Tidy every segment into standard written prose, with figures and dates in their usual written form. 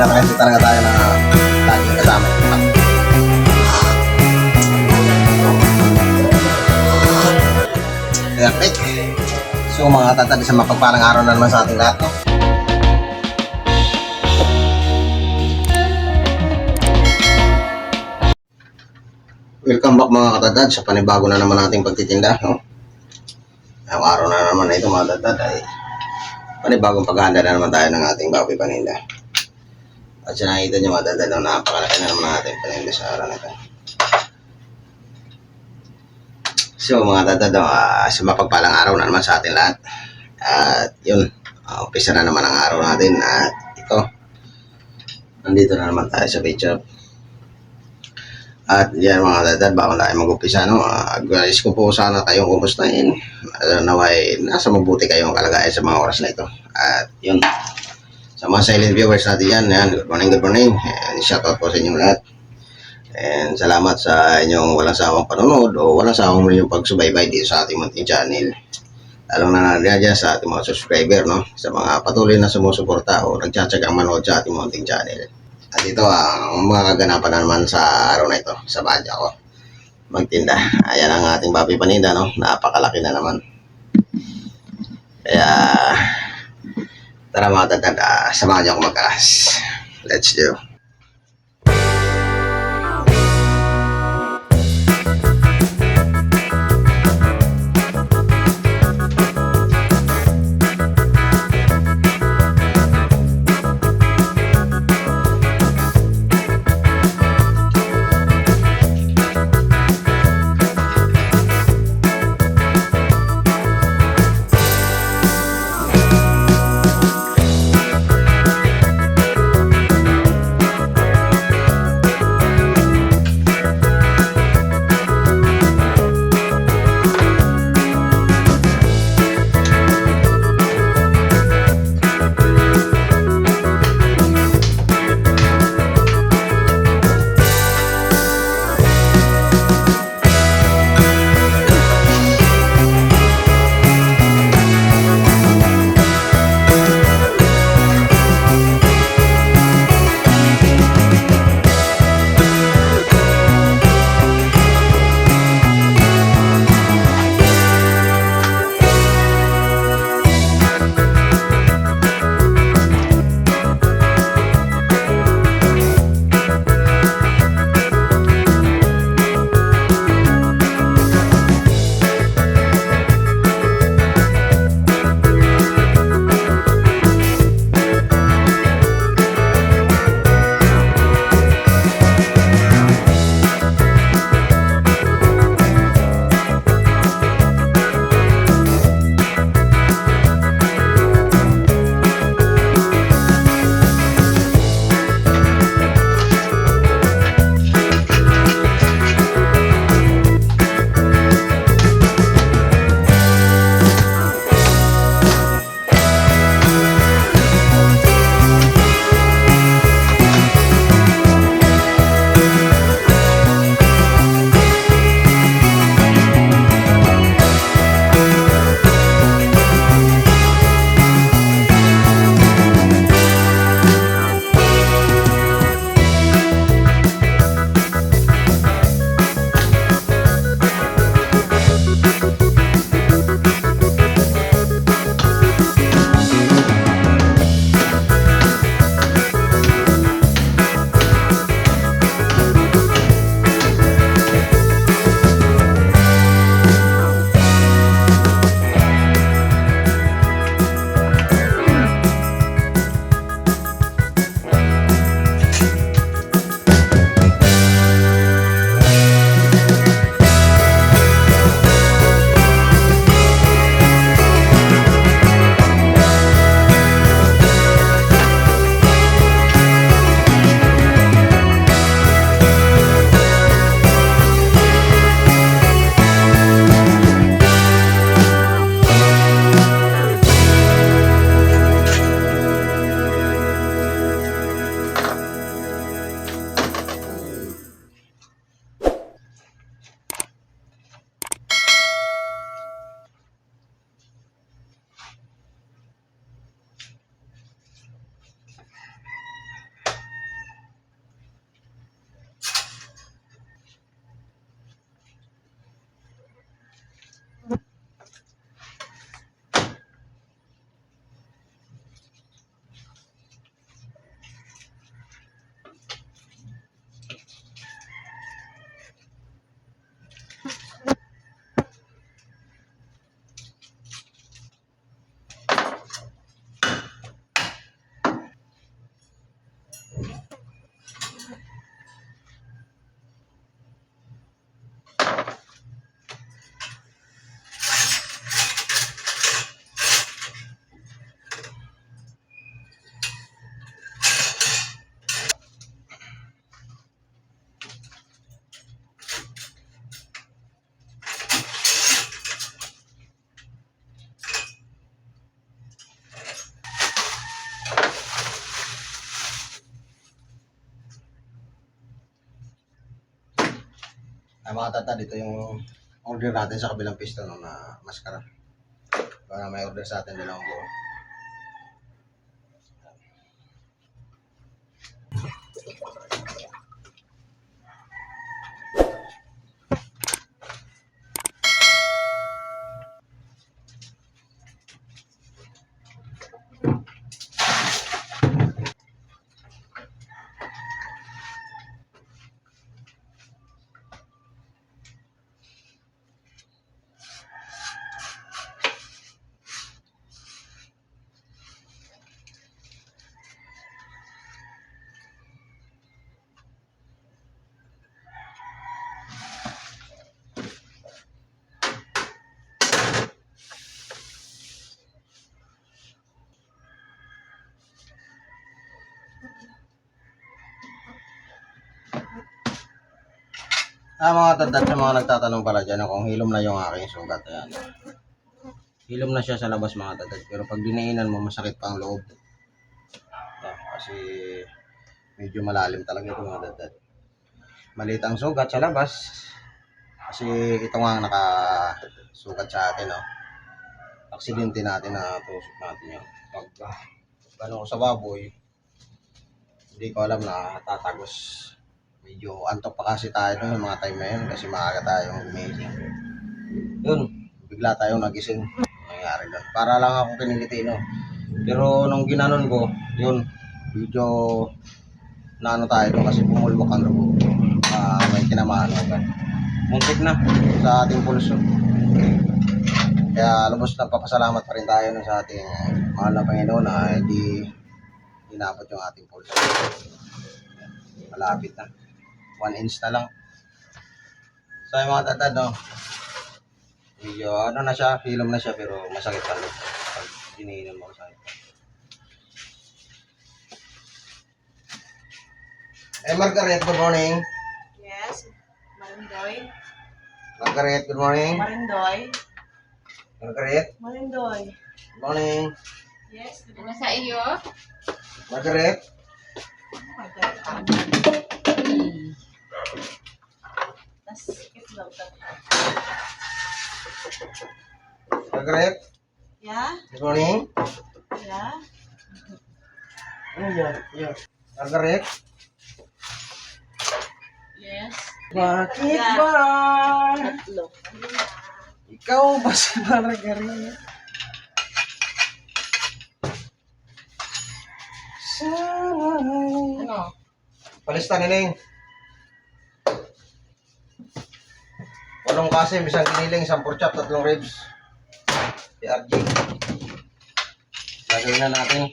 na kasi talaga tayo na laging kasama ito. Perfect. So mga tatad, isang mapagpalang araw na naman sa ating lahat, no? Welcome back mga katatad sa panibago na naman nating pagtitinda, no? Ang araw na naman na ito mga tatad ay panibagong paghahanda na naman tayo ng ating baboy paninda. At siya nakita nyo mga tatad, no, napakalaki na naman natin paninda sa araw na ito. So mga tatad, sa mapagpalang araw na naman sa ating lahat. At yun, umpisa na naman ang araw natin. At ito, nandito na naman tayo sa bait shop. At yan mga tatad, bago tayo mag-umpisa, no, guys ko po sana kayong kumustahin. Naway nasa mabuti kayong kalagayan sa mga oras na ito. At yun, sa mga silent viewers natin yan, good morning, and shout out po sa inyong lahat. And salamat sa inyong walang sawang panonood o walang sawang inyong pagsubaybay dito sa ating munting channel. Lalong na dyan sa ating mga subscriber, no, sa mga patuloy na sumusuporta o nagtsatsagang manood sa ating munting channel. At ito ang mga kaganapan na naman sa araw na ito, sa badya ko magtinda. Ayan ang ating baboy paninda, no, napakalaki na naman. Kaya tara mga tatad, samahan niyo ako magkakas. Let's do. Ay mga tata, dito yung order natin sa kabilang pisto no, na maskara. Para may order sa atin dalawang buo. Mga tadad sa mga nagtatanong pala dyan kung hilom na yung aking sugat. Ayan. Hilom na siya sa labas mga tadad. Pero pag dinainan mo, masakit pa ang loob. Kasi medyo malalim talaga ito mga tadad. Maliit ang sugat sa labas. Kasi ito nga ang nakasugat sa atin. No? Aksidente natin na tusok natin yun. Pag ano ko sa baboy, hindi ko alam na tatagos. Medyo antok pa kasi tayo noon mga time na yun kasi maaga tayong gumising. Yun, bigla tayong nagising. Nangyari doon. Para lang akong kiniliti, no? Pero nung ginanon ko, yun, medyo naano tayo doon kasi pumulbok ang dugo. May tinamaan agad. Muntik na sa ating pulso. Kaya lubos na papasalamat pa rin tayo no, sa ating mahal na Panginoon na hindi inabot yung ating pulso. Malapit na. 1 inch na lang. So yung mga tatad, no? Medyo ano na siya, hilom na siya pero masakit pa rin. Pag diniinom mo masakit. Margaret, good morning. Yes, Marindoy. Margaret, good morning. Marindoy. Margaret, Marindoy. good morning. Yes, good Ano sa iyo? Margaret, Tas itlog. Margaret, Yeah? good morning. Yeah? Ano yan? Yan. Margaret, Yes. bakit Yeah. ba? Tatlo. Ikaw ba si Margaret? Sana'y... Ano? Palista ni Ning. 8 kasim, isang giniling, 10 pork chop, 3 ribs. Si RG. Gagawin na natin.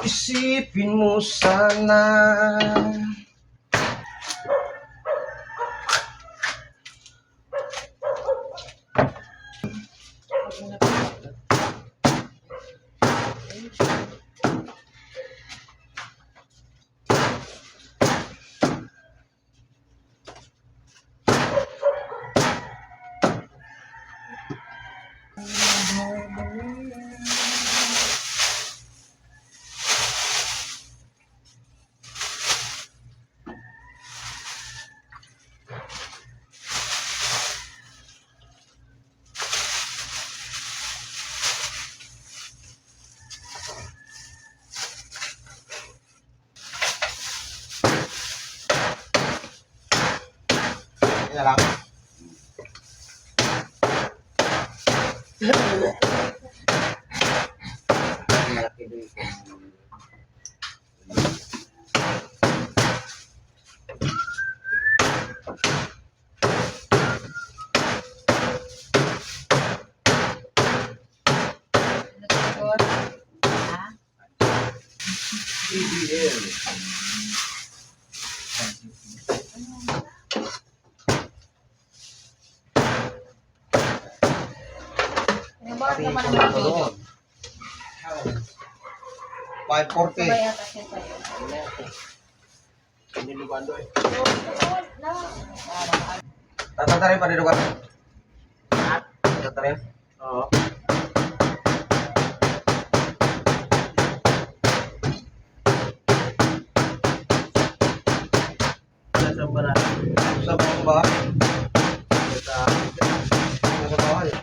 Isipin mo sana yan lang. Malaki dito. Ha? BBL. Bakit naman ang mga video? 540. Sabay ata siya sa'yo. Nilugando eh. No. Tatatarin pa dito ka. Tatatarin? Oo. Saan ba natin? Sa baba? Sa bawah ya?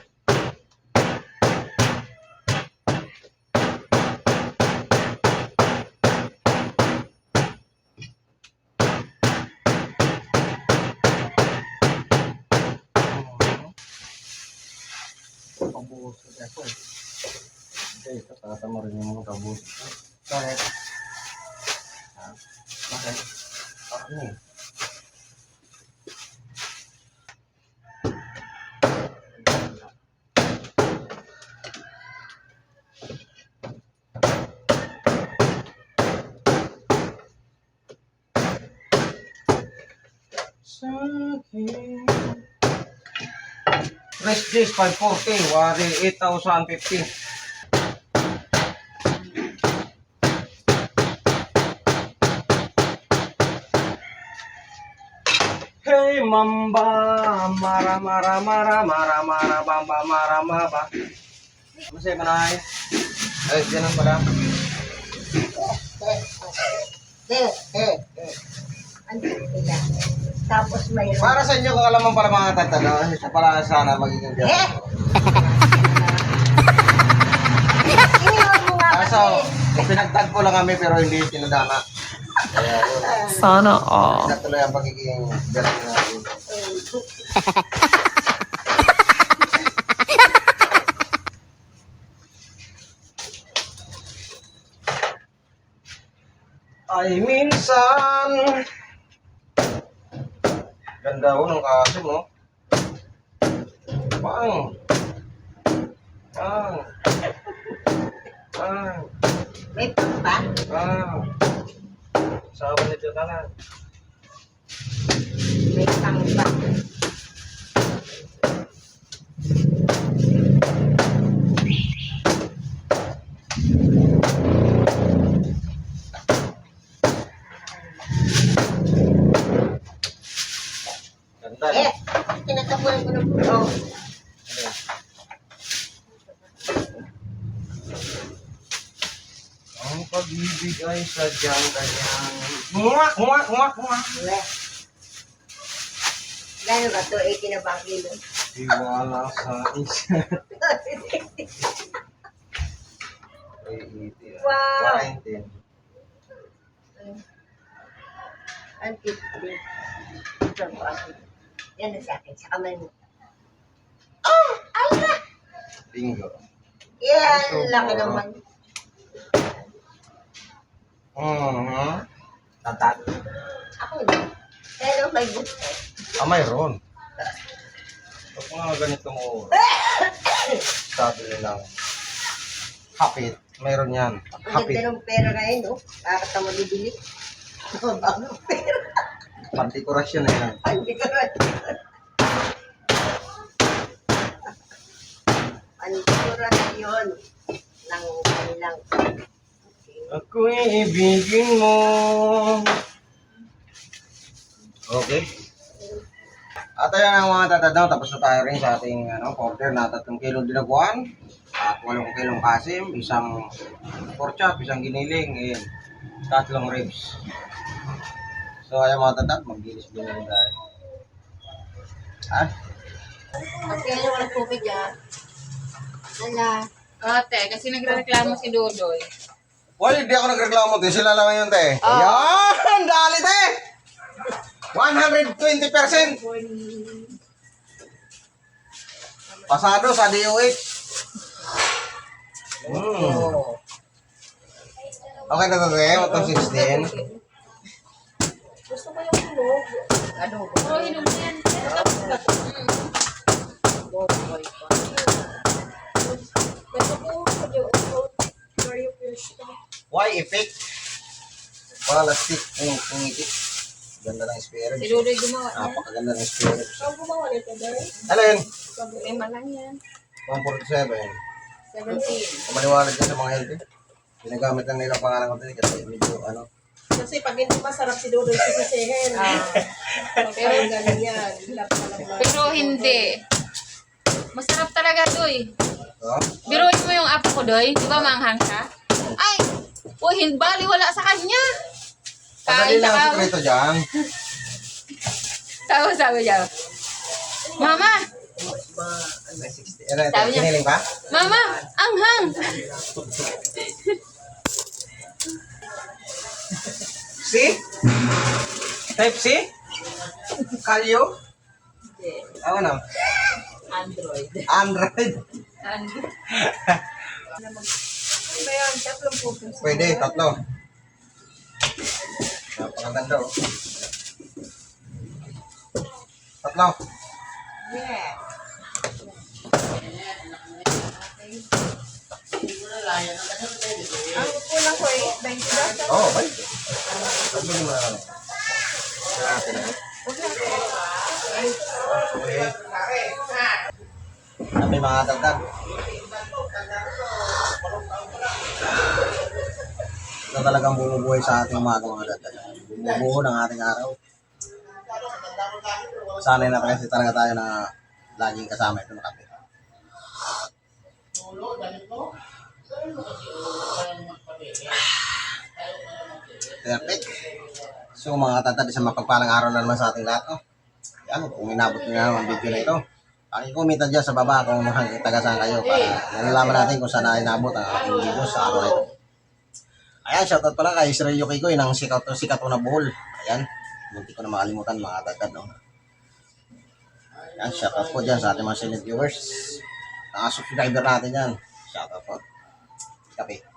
Pambuhos ko dito eh. Okay, tatama rin yung mga tabos. Bakit? Ha? Bakit? Ano eh? Fresh Days 540, wari 8,050. Hey mamba, mara mara mara mara mara bamba mara maba. Masaya manay. Ay, ganun pala. Andito sila. Tapos mayroon. Para sa inyo, kung alam mo pala mga tatalo, isa pala sana magiging Eh! ganun. Iniwan mo nga Kaso, kasi. pinagtagpo lang kami pero hindi tinadana. Kaya yun. Sana all. Natuloy ang pagiging galing natin. Ay minsan. Ganda ho ng kasim, no? Pang. Pang. Pang. May pang ba? Pang. Sawa nito ka na. May pang ba? Ganda. Eh! Tinatapuan ko ng puto. Ang pag-ibig ay sadyang kanyang muwak, muwak, muwak, muwak. Weh. Gano'n ba ito? 80 na ba ang kilo? Iwala sa isa. Ay, iti. Wow. 19. Ang 50. Ito po ako. Yan na sa akin. Sa kamay mo. Oh! Ay na! Bingo. Yan! Laki naman. Tatat. Ako na. Pero may gusto. Ah, mayroon. Pag mga ganitong sabi nilang hapit, mayroon yan. Ang Hapit. ganda ng pera na yun, no? Bakit ka mabibili? Bagong pera. Pandekorasyon na yan. Hindi ka rin. Pandekorasyon ng kanilang. Ako'y ibigin mo. Okay. At ayan ang mga tatadaw, tapos na tayo rin sa ating order na 3 kilo dinaguan at 8 kilong kasim, isang pork chop, isang giniling, ayan, 3 ribs. So ayan mga tatadaw, mag-gilis-gilis tayo. Ha? At kaya walang tubig yan. Lala. Ate, kasi nagreklamo si Dodoy. Well, hindi ako nagreklamo, te. Sila lang yun, te. Ayan! Dali, te! 120%! Pasado sa DOH. Oo. Okay na to, Dre. 116. Gusto ko yung hinog. Adobo. Pero hinog na yan. Boboy pa. Why effect? Plastic. Yung ngiti. Ganda ng spare Si ribs. Dudoy gumawa niya. Napakaganda ng spare ribs. Saan gumawa nito, Day? Ano yun? Lima lang yan. 147. 17. Maliwanag yan sa mga healthy. Ginagamit lang nilang pangalan ko din kasi medyo ano. Kasi pag hindi masarap si Dodoy sisisihin. Pero galing yan. Hilap ka lang na. Pero hindi. Masarap talaga, Doy. Oh? Biruin mo yung apo ko, Doy. Di ba manghang siya? Ay! Bali wala sa kanya. Padali Kain lang ang siya. sekreto dyan. Sabi niya. Mama! May 60. Ano ito? Sabi niya. Kiniling pa? Mama! Anghang! C? Type C? Kalyo? Ako na. Android. Android. Ano yan? 3 puso. Pwede, 3. Napakaganda oh. 3. Yeah. Ang kulang ko 20 daw. Oh, okay. Sabi mo na ano. Okay. Sabi mga dagdag. Ito talagang bumubuhay sa ating mga dagdag. Bumubuo ng ating araw. Sanay na kasi talaga tayo na laging kasama ito na kape. Perfect. So mga tatad, isang mapagpalang araw na naman sa ating lahat. Oh. Yan, kung inabot nyo na ang video na ito, pakikomita dyan sa baba kung taga saan kayo para nalalaman natin kung saan na inabot ang ating video sa araw na ito. Ayan, shoutout pala kay Sir Yuki ko, ng sikat na buhol. Ayan, munti ko na makalimutan mga tatad. No? Ayan, shoutout po dyan sa ating mga silent viewers. Mga subscriber natin yan. Shoutout po. Kape.